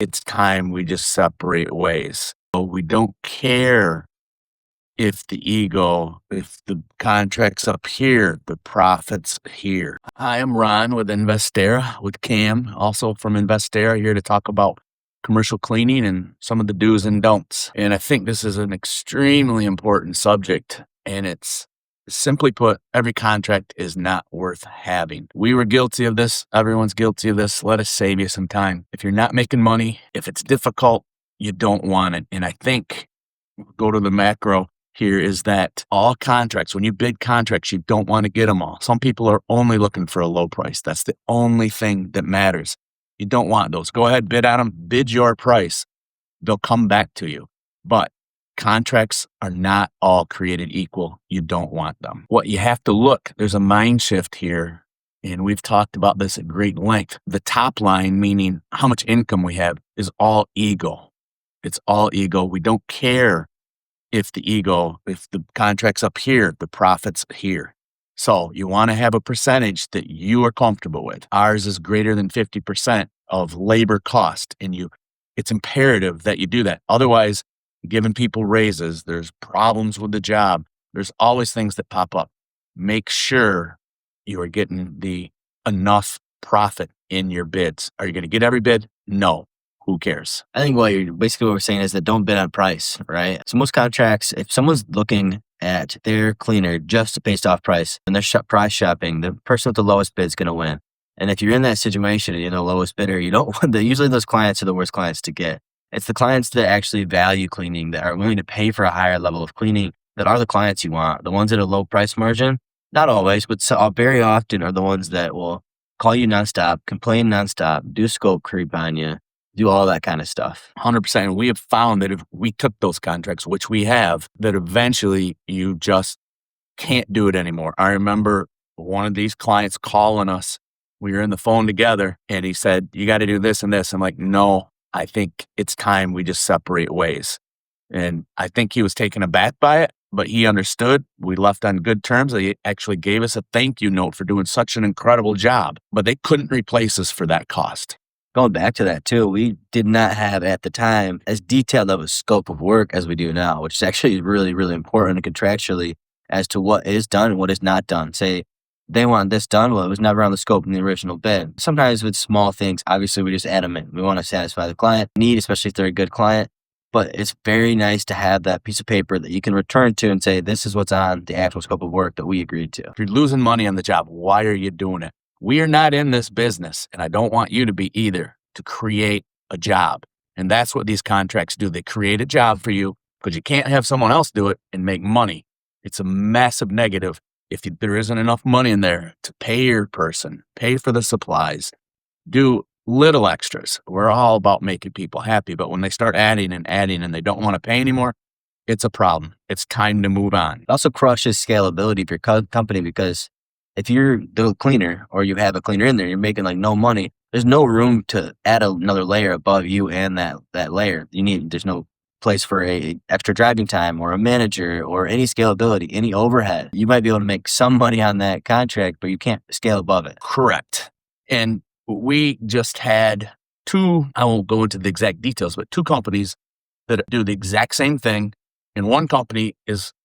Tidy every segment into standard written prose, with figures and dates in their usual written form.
it's time we just separate ways. So we don't care if the contract's up here, the profit's here. Hi, I'm Ron with Investera, with Cam, also from Investera, here to talk about commercial cleaning and some of the do's and don'ts. And I think this is an extremely important subject, and it's simply put, every contract is not worth having. We were guilty of this. Everyone's guilty of this. Let us save you some time. If you're not making money, if it's difficult, you don't want it. And I think, go to the macro here, is that all contracts, when you bid contracts, you don't want to get them all. Some people are only looking for a low price. That's the only thing that matters. You don't want those. Go ahead, bid on them, bid your price. They'll come back to you. But contracts are not all created equal. You don't want them. What you have to look, there's a mind shift here, and we've talked about this at great length. The top line, meaning how much income we have, is all ego. It's all ego. We don't care if the contract's up here, the profit's here. So you want to have a percentage that you are comfortable with. Ours is greater than 50% of labor cost, and it's imperative that you do that. Otherwise, giving people raises, there's problems with the job. There's always things that pop up. Make sure you are getting enough profit in your bids. Are you going to get every bid? No. Who cares? I think what we're saying is that don't bid on price, right? So most contracts, if someone's looking at their cleaner just based off price and they're price shopping, the person with the lowest bid is going to win. And if you're in that situation and you're the lowest bidder, you don't want usually those clients are the worst clients to get. It's the clients that actually value cleaning, that are willing to pay for a higher level of cleaning, that are the clients you want. The ones at a low price margin, not always, but very often are the ones that will call you nonstop, complain nonstop, do scope creep on you, do all that kind of stuff. 100%. And we have found that if we took those contracts, which we have, that eventually you just can't do it anymore. I remember one of these clients calling us. We were in the phone together, and he said, "You got to do this and this." I'm like, "No, I think it's time we just separate ways." And I think he was taken aback by it, but he understood. We left on good terms. They actually gave us a thank you note for doing such an incredible job, but they couldn't replace us for that cost. Going back to that too, we did not have at the time as detailed of a scope of work as we do now, which is actually really, really important contractually as to what is done and what is not done. Say they want this done, well, it was never on the scope in the original bid. Sometimes with small things, obviously we just add them in. We want to satisfy the client need, especially if they're a good client. But it's very nice to have that piece of paper that you can return to and say, this is what's on the actual scope of work that we agreed to. If you're losing money on the job, why are you doing it? We are not in this business, and I don't want you to be either, to create a job. And that's what these contracts do. They create a job for you because you can't have someone else do it and make money. It's a massive negative if there isn't enough money in there to pay your person, pay for the supplies, do little extras. We're all about making people happy, but when they start adding and they don't want to pay anymore, it's a problem. It's time to move on. It also crushes scalability of your company, because if you're the cleaner or you have a cleaner in there, you're making like no money. There's no room to add another layer above you and that layer. There's no place for a extra driving time or a manager or any scalability, any overhead. You might be able to make some money on that contract, but you can't scale above it. Correct. And we just had I won't go into the exact details, but two companies that do the exact same thing. And one company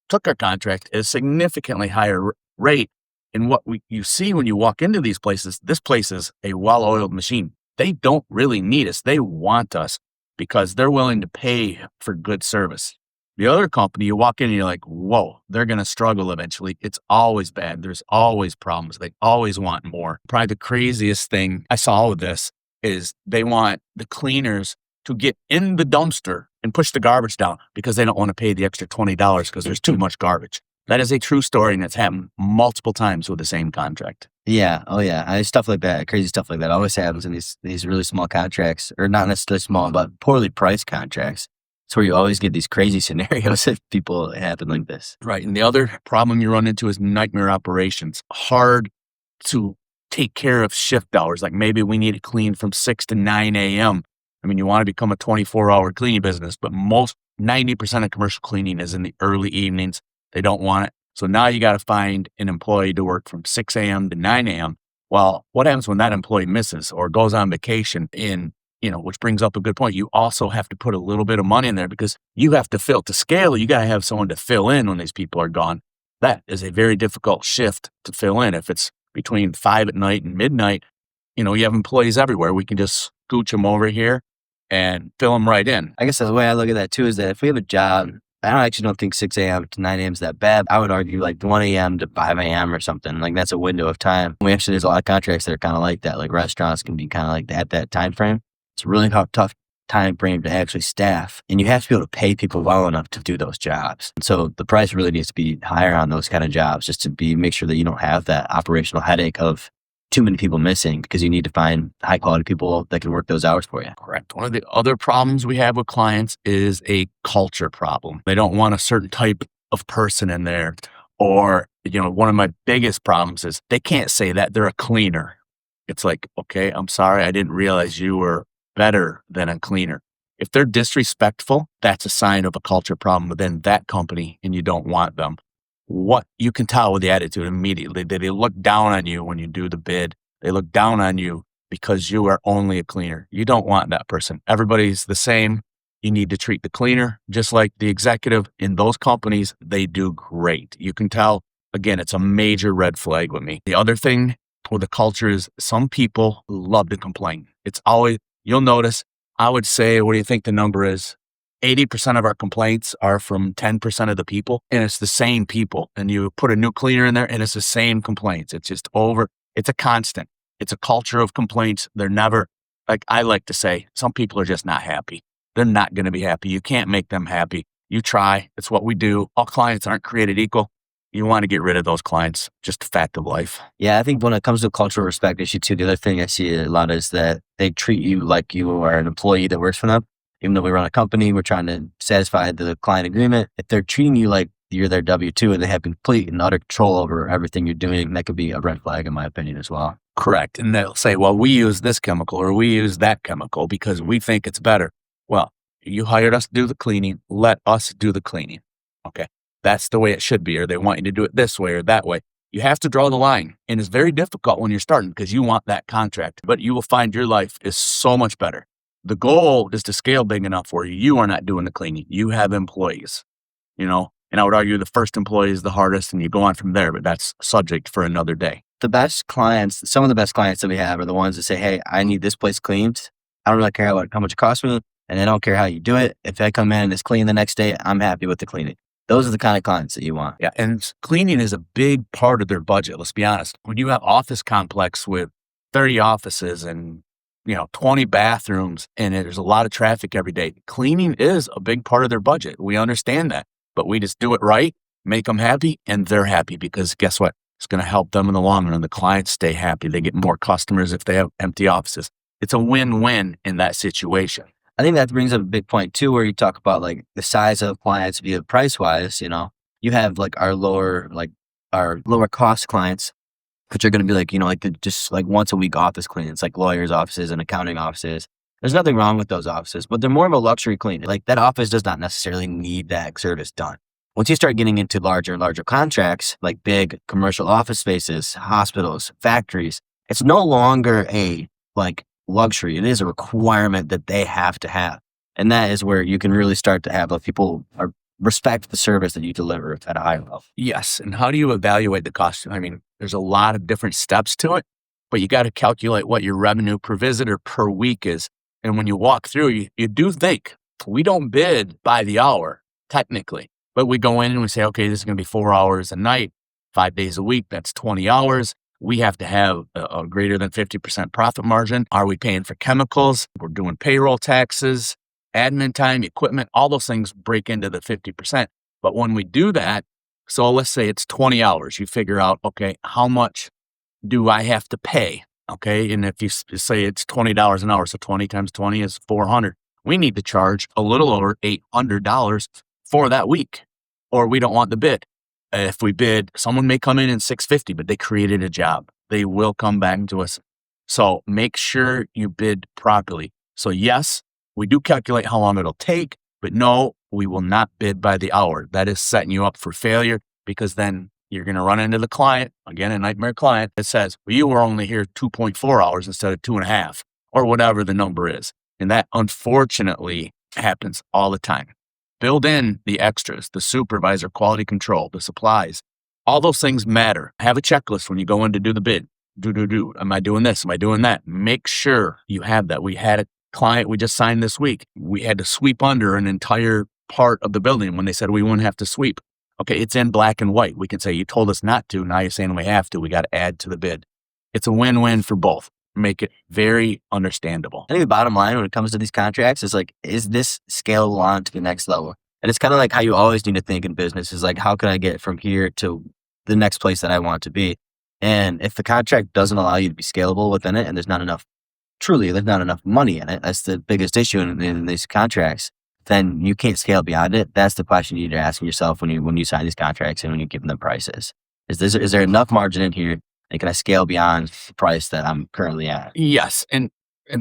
took our contract at a significantly higher rate. And what you see when you walk into these places, this place is a well-oiled machine. They don't really need us. They want us because they're willing to pay for good service. The other company, you walk in and you're like, whoa, they're going to struggle eventually. It's always bad. There's always problems. They always want more. Probably the craziest thing I saw with this is they want the cleaners to get in the dumpster and push the garbage down because they don't want to pay the extra $20 because there's too much garbage. That is a true story, and it's happened multiple times with the same contract. Yeah. Oh, yeah. Stuff like that, crazy stuff like that always happens in these really small contracts, or not necessarily small, but poorly priced contracts. It's where you always get these crazy scenarios if people happen like this. Right. And the other problem you run into is nightmare operations. Hard to take care of shift hours. Like maybe we need to clean from 6 to 9 a.m. I mean, you want to become a 24-hour cleaning business, but 90% of commercial cleaning is in the early evenings. They don't want it. So now you got to find an employee to work from 6 a.m. to 9 a.m. Well, what happens when that employee misses or goes on vacation? And which brings up a good point. You also have to put a little bit of money in there because you have to fill to scale. You got to have someone to fill in when these people are gone. That is a very difficult shift to fill in. If it's between 5 p.m. and midnight, you have employees everywhere. We can just scooch them over here and fill them right in. I guess the way I look at that too is that if we have a job, I don't think 6 a.m. to 9 a.m. is that bad. I would argue like 1 a.m. to 5 a.m. or something. Like that's a window of time. There's a lot of contracts that are kind of like that. Like restaurants can be kind of like that at that time frame. It's a really tough time frame to actually staff. And you have to be able to pay people well enough to do those jobs. And so the price really needs to be higher on those kind of jobs just to make sure that you don't have that operational headache of too many people missing, because you need to find high quality people that can work those hours for you. Correct. One of the other problems we have with clients is a culture problem. They don't want a certain type of person in there. Or, one of my biggest problems is they can't say that they're a cleaner. It's like, okay, I'm sorry, I didn't realize you were better than a cleaner. If they're disrespectful, that's a sign of a culture problem within that company, and you don't want them. What you can tell with the attitude immediately, they look down on you when you do the bid. They look down on you because you are only a cleaner. You don't want that person. Everybody's the same. You need to treat the cleaner just like the executive. In those companies, they do great. You can tell, again, it's a major red flag with me. The other thing with the culture is some people love to complain. It's always, you'll notice, I would say, what do you think the number is? 80% of our complaints are from 10% of the people, and it's the same people. And you put a new cleaner in there and it's the same complaints. It's just it's a constant. It's a culture of complaints. They're never, like I like to say, some people are just not happy. They're not going to be happy. You can't make them happy. You try. It's what we do. All clients aren't created equal. You want to get rid of those clients. Just a fact of life. Yeah, I think when it comes to cultural respect issue too, the other thing I see a lot is that they treat you like you are an employee that works for them. Even though we run a company, we're trying to satisfy the client agreement. If they're treating you like you're their W-2 and they have complete and utter control over everything you're doing, that could be a red flag in my opinion as well. Correct. And they'll say, well, we use this chemical or we use that chemical because we think it's better. Well, you hired us to do the cleaning. Let us do the cleaning. Okay. That's the way it should be. Or they want you to do it this way or that way. You have to draw the line. And it's very difficult when you're starting because you want that contract, but you will find your life is so much better. The goal is to scale big enough where you are not doing the cleaning. You have employees, and I would argue the first employee is the hardest and you go on from there, but that's subject for another day. The best clients, some of the best clients that we have are the ones that say, hey, I need this place cleaned. I don't really care how much it costs me, and I don't care how you do it. If I come in and it's clean the next day, I'm happy with the cleaning. Those are the kind of clients that you want. Yeah, and cleaning is a big part of their budget, let's be honest. When you have office complex with 30 offices and 20 bathrooms, and there's a lot of traffic every day. Cleaning is a big part of their budget. We understand that, but we just do it right, make them happy, and they're happy because guess what? It's going to help them in the long run. The clients stay happy. They get more customers if they have empty offices. It's a win-win in that situation. I think that brings up a big point too, where you talk about like the size of clients via price-wise. You have like our lower cost clients, which are going to be like, just like once a week office cleans, like lawyers' offices and accounting offices. There's nothing wrong with those offices, but they're more of a luxury clean. Like that office does not necessarily need that service done. Once you start getting into larger and larger contracts, like big commercial office spaces, hospitals, factories, it's no longer a luxury. It is a requirement that they have to have. And that is where you can really start to have people respect the service that you deliver at a high level. Yes. And how do you evaluate the cost? I mean, there's a lot of different steps to it, but you got to calculate what your revenue per visit or per week is. And when you walk through, you do think we don't bid by the hour, technically, but we go in and we say, okay, this is going to be 4 hours a night, 5 days a week. That's 20 hours. We have to have a greater than 50% profit margin. Are we paying for chemicals? We're doing payroll taxes, admin time, equipment, all those things break into the 50%. But when we do that, so let's say it's 20 hours, you figure out, okay, how much do I have to pay? Okay. And if you say it's $20 an hour, so 20 times 20 is 400. We need to charge a little over $800 for that week, or we don't want the bid. If we bid, someone may come in $650, but they created a job. They will come back to us. So make sure you bid properly. So yes, we do calculate how long it'll take, but no, we will not bid by the hour. That is setting you up for failure, because then you're going to run into the client, again, a nightmare client that says, well, you were only here 2.4 hours instead of 2.5, or whatever the number is. And that unfortunately happens all the time. Build in the extras, the supervisor, quality control, the supplies. All those things matter. Have a checklist when you go in to do the bid. Do. Am I doing this? Am I doing that? Make sure you have that. We had a client we just signed this week. We had to sweep under an entire part of the building when they said we wouldn't have to sweep. Okay, it's in black and white. We can say, you told us not to. Now you're saying we have to. We got to add to the bid. It's a win-win for both. Make it very understandable. I think the bottom line when it comes to these contracts is like, is this scalable on to the next level? And it's kind of like how you always need to think in business is like, how can I get from here to the next place that I want to be? And if the contract doesn't allow you to be scalable within it, and there's not enough money in it, that's the biggest issue in these contracts, then you can't scale beyond it. That's the question you're asking yourself when you sign these contracts and when you give them prices. Is there enough margin in here? And can I scale beyond the price that I'm currently at? Yes. And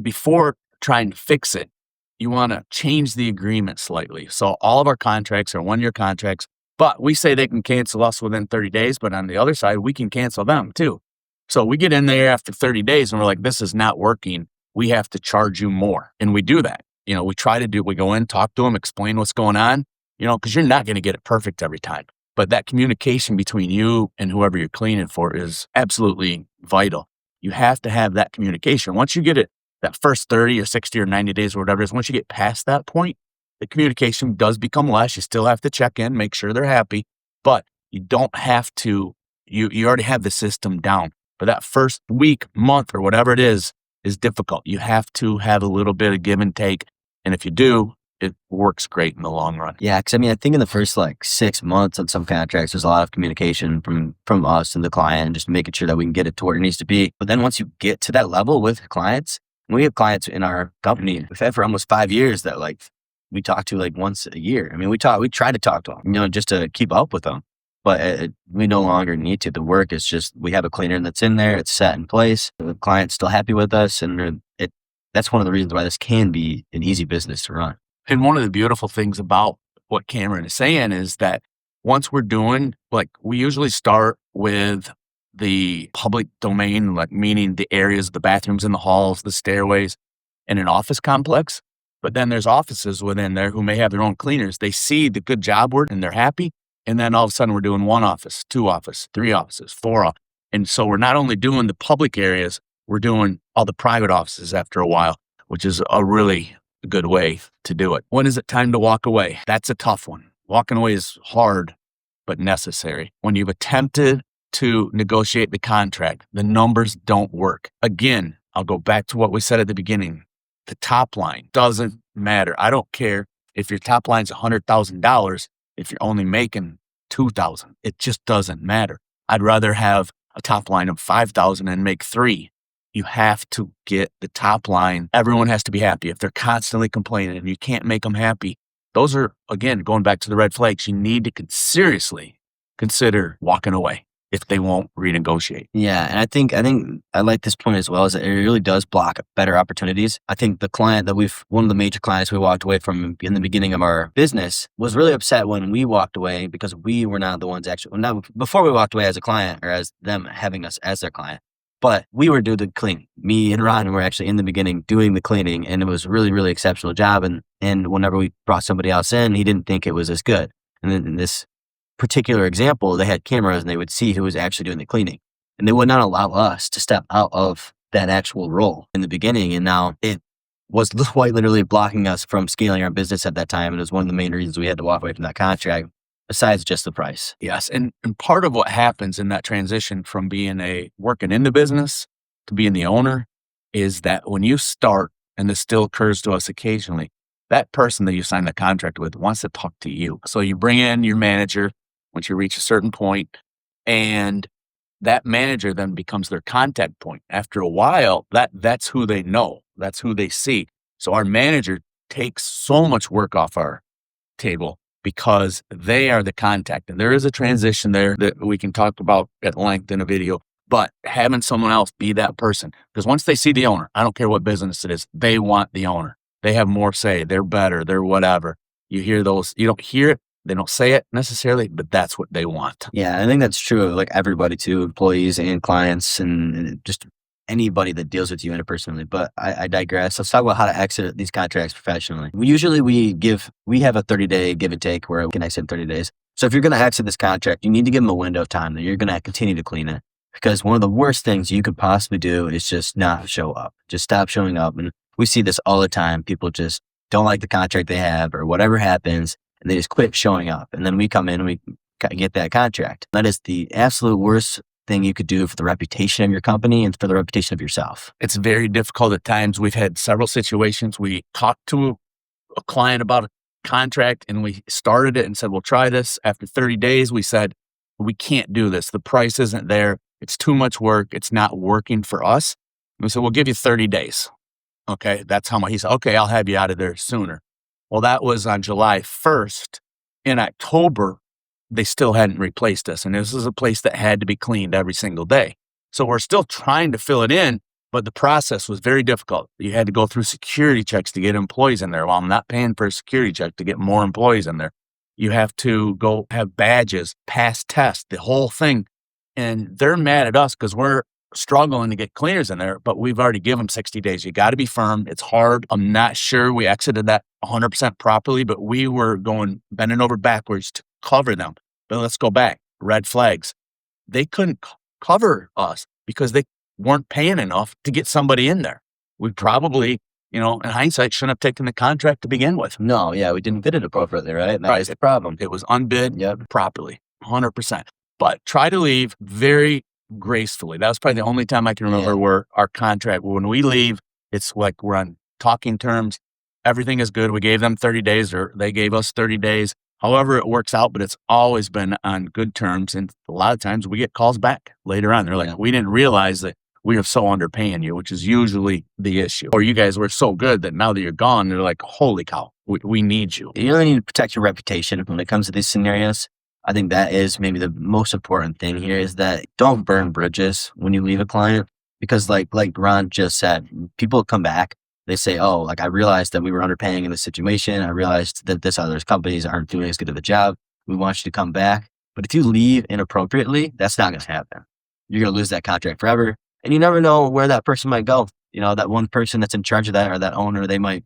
before trying to fix it, you want to change the agreement slightly. So all of our contracts are 1-year contracts, but we say they can cancel us within 30 days. But on the other side, we can cancel them too. So we get in there after 30 days and we're like, this is not working. We have to charge you more. And we do that. We go in, talk to them, explain what's going on, because you're not going to get it perfect every time. But that communication between you and whoever you're cleaning for is absolutely vital. You have to have that communication. Once you get it, that first 30 or 60 or 90 days or whatever it is, once you get past that point, the communication does become less. You still have to check in, make sure they're happy, but you don't have to, you already have the system down. But that first week, month, or whatever it is difficult. You have to have a little bit of give and take. And if you do, it works great in the long run. Yeah, because I think in the first 6 months on some contracts, there's a lot of communication from us and the client, and just making sure that we can get it to where it needs to be. But then once you get to that level with clients, we have clients in our company we've had for almost 5 years that we talk to once a year. We try to talk to them, just to keep up with them. But we no longer need to. The work is just, we have a cleaner that's in there, it's set in place. The client's still happy with us, and that's one of the reasons why this can be an easy business to run. And one of the beautiful things about what Cameron is saying is that once we're doing, we usually start with the public domain, meaning the areas, the bathrooms in the halls, the stairways, and an office complex. But then there's offices within there who may have their own cleaners. They see the good job work and they're happy. And then all of a sudden we're doing 1 office, 2 offices, 3 offices, 4 offices. And so we're not only doing the public areas, we're doing all the private offices after a while, which is a really good way to do it. When is it time to walk away? That's a tough one. Walking away is hard, but necessary. When you've attempted to negotiate the contract, the numbers don't work. Again, I'll go back to what we said at the beginning. The top line doesn't matter. I don't care if your top line's $100,000, if you're only making $2,000, it just doesn't matter. I'd rather have a top line of $5,000 and make $3,000. You have to get the top line. Everyone has to be happy. If they're constantly complaining and you can't make them happy, those are, again, going back to the red flags. You need to seriously consider walking away if they won't renegotiate. Yeah, and I think I like this point as well, is that it really does block better opportunities. I think the client that one of the major clients we walked away from in the beginning of our business was really upset when we walked away, because we were not the ones before we walked away as a client, or as them having us as their client. But we were doing the cleaning. Me and Ron were actually in the beginning doing the cleaning, and it was a really, really exceptional job. And whenever we brought somebody else in, he didn't think it was as good. And then in this particular example, they had cameras and they would see who was actually doing the cleaning. And they would not allow us to step out of that actual role in the beginning. And now it was quite literally blocking us from scaling our business at that time. And it was one of the main reasons we had to walk away from that contract, besides just the price. Yes. And part of what happens in that transition from being working in the business to being the owner is that when you start, and this still occurs to us occasionally, that person that you sign the contract with wants to talk to you. So you bring in your manager once you reach a certain point, and that manager then becomes their contact point. After a while, that's who they know. That's who they see. So our manager takes so much work off our table because they are the contact. And there is a transition there that we can talk about at length in a video, but having someone else be that person, because once they see the owner, I don't care what business it is, they want the owner. They have more say. They're better. They're whatever. You hear those, you don't hear it. They don't say it necessarily, but that's what they want. Yeah, I think that's true of everybody too, employees and clients, and just anybody that deals with you interpersonally. But I digress. Let's talk about how to exit these contracts professionally. We have a 30-day give and take where we can exit in 30 days. So if you're going to exit this contract, you need to give them a window of time that you're going to continue to clean it. Because one of the worst things you could possibly do is just not show up. Just stop showing up. And we see this all the time. People just don't like the contract they have or whatever happens, and they just quit showing up. And then we come in and we get that contract. That is the absolute worst thing you could do for the reputation of your company and for the reputation of yourself. It's very difficult at times. We've had several situations. We talked to a client about a contract and we started it and said, we'll try this. After 30 days, we said, we can't do this. The price isn't there. It's too much work. It's not working for us. And we said, we'll give you 30 days. Okay. That's how much. He said, okay, I'll have you out of there sooner. Well, that was on July 1st. In October, they still hadn't replaced us. And this is a place that had to be cleaned every single day. So we're still trying to fill it in, but the process was very difficult. You had to go through security checks to get employees in there. Well, I'm not paying for a security check to get more employees in there. You have to go have badges, pass tests, the whole thing. And they're mad at us because we're struggling to get cleaners in there, but we've already given them 60 days. You got to be firm. It's hard. I'm not sure we exited that 100% properly, but we were bending over backwards to cover them. But let's go back. Red flags. They couldn't cover us because they weren't paying enough to get somebody in there. We probably, in hindsight, shouldn't have taken the contract to begin with. No, yeah, we didn't bid it appropriately, right? That's the problem. It was unbid properly, 100%. But try to leave very gracefully. That was probably the only time I can remember where our contract, when we leave, it's like we're on talking terms. Everything is good. We gave them 30 days or they gave us 30 days. However it works out, but it's always been on good terms. And a lot of times we get calls back later on. They're like, we didn't realize that we are so underpaying you, which is usually the issue. Or you guys were so good that now that you're gone, they're like, holy cow, we need you. You really need to protect your reputation when it comes to these scenarios. I think that is maybe the most important thing here is that don't burn bridges when you leave a client. Because like Ron just said, people come back. They say, oh, like I realized that we were underpaying in this situation. I realized that this other companies aren't doing as good of a job. We want you to come back. But if you leave inappropriately, that's not going to happen. You're going to lose that contract forever. And you never know where that person might go. That one person that's in charge of that or that owner, they might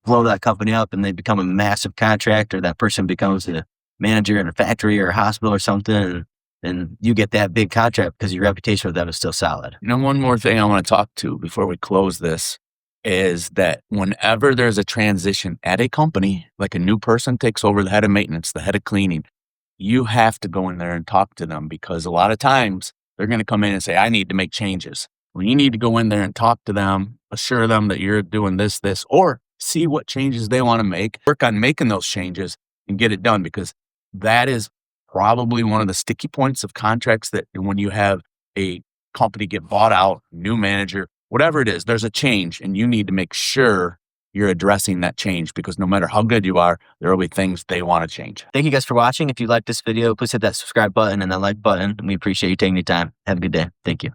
blow that company up and they become a massive contractor. That person becomes a manager in a factory or a hospital or something. And you get that big contract because your reputation with them is still solid. One more thing I want to talk to before we close this is that whenever there's a transition at a company, like a new person takes over the head of maintenance, the head of cleaning, you have to go in there and talk to them because a lot of times they're going to come in and say, I need to make changes. Well, you need to go in there and talk to them, assure them that you're doing this, or see what changes they want to make, work on making those changes and get it done because that is probably one of the sticky points of contracts that when you have a company get bought out, new manager, whatever it is, there's a change and you need to make sure you're addressing that change because no matter how good you are, there will be things they want to change. Thank you guys for watching. If you liked this video, please hit that subscribe button and that like button. We appreciate you taking your time. Have a good day. Thank you.